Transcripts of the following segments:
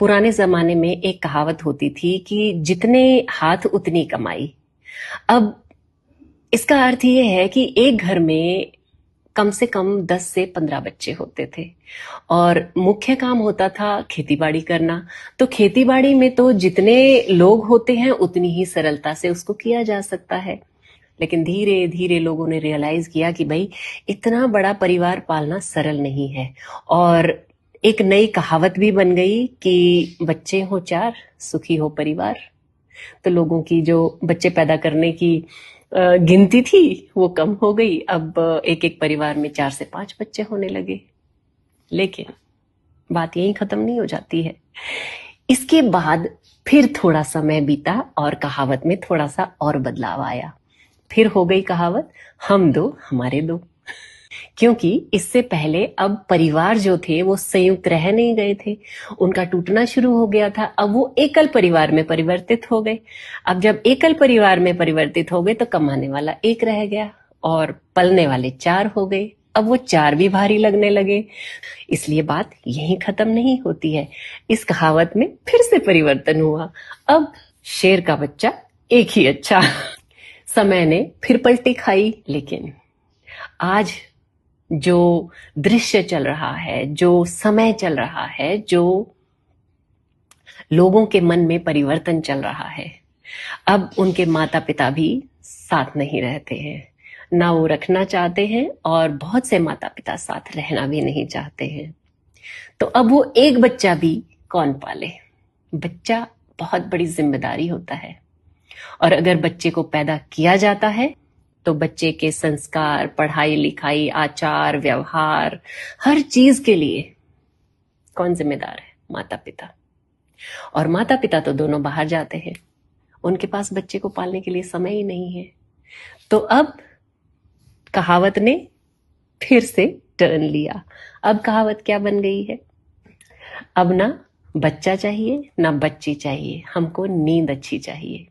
पुराने जमाने में एक कहावत होती थी कि जितने हाथ उतनी कमाई। अब इसका अर्थ ये है कि एक घर में कम से कम 10 से 15 बच्चे होते थे और मुख्य काम होता था खेती-बाड़ी करना। तो खेती-बाड़ी में तो जितने लोग होते हैं उतनी ही सरलता से उसको किया जा सकता है। लेकिन धीरे धीरे लोगों ने रियलाइज किया कि भाई इतना बड़ा परिवार पालना सरल नहीं है और एक नई कहावत भी बन गई कि बच्चे हो 4 सुखी हो परिवार। तो लोगों की जो बच्चे पैदा करने की गिनती थी वो कम हो गई। अब एक एक परिवार में 4 से 5 बच्चे होने लगे। लेकिन बात यहीं खत्म नहीं हो जाती है। इसके बाद फिर थोड़ा समय बीता और कहावत में थोड़ा सा और बदलाव आया। फिर हो गई कहावत हम दो हमारे दो। क्योंकि इससे पहले अब परिवार जो थे वो संयुक्त रह नहीं गए थे, उनका टूटना शुरू हो गया था। अब वो एकल परिवार में परिवर्तित हो गए। अब जब एकल परिवार में परिवर्तित हो गए तो कमाने वाला एक रह गया और पलने वाले 4 हो गए। अब वो 4 भी भारी लगने लगे। इसलिए बात यहीं खत्म नहीं होती है। इस कहावत में फिर से परिवर्तन हुआ। अब शेर का बच्चा एक ही अच्छा। समय ने फिर पलटी खाई। लेकिन आज जो दृश्य चल रहा है, जो समय चल रहा है, जो लोगों के मन में परिवर्तन चल रहा है, अब उनके माता पिता भी साथ नहीं रहते हैं, ना वो रखना चाहते हैं और बहुत से माता पिता साथ रहना भी नहीं चाहते हैं। तो अब वो एक बच्चा भी कौन पाले? बच्चा बहुत बड़ी जिम्मेदारी होता है और अगर बच्चे को पैदा किया जाता है तो बच्चे के संस्कार, पढ़ाई लिखाई, आचार व्यवहार, हर चीज के लिए कौन जिम्मेदार है? माता पिता। और माता पिता तो दोनों बाहर जाते हैं, उनके पास बच्चे को पालने के लिए समय ही नहीं है। तो अब कहावत ने फिर से टर्न लिया। अब कहावत क्या बन गई है? अब ना बच्चा चाहिए ना बच्ची चाहिए, हमको नींद अच्छी चाहिए।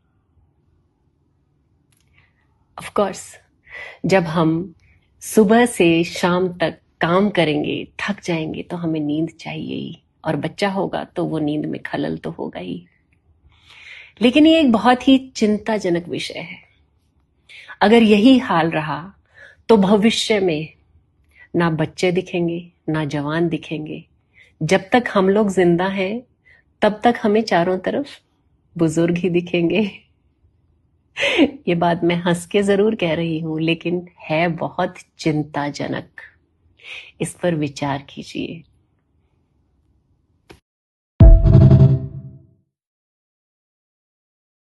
ऑफ कोर्स जब हम सुबह से शाम तक काम करेंगे, थक जाएंगे तो हमें नींद चाहिए ही, और बच्चा होगा तो वो नींद में खलल तो होगा ही। लेकिन ये एक बहुत ही चिंताजनक विषय है। अगर यही हाल रहा तो भविष्य में ना बच्चे दिखेंगे ना जवान दिखेंगे। जब तक हम लोग जिंदा हैं तब तक हमें चारों तरफ बुजुर्ग ही दिखेंगे। ये बात मैं हंस के जरूर कह रही हूं, लेकिन है बहुत चिंताजनक। इस पर विचार कीजिए।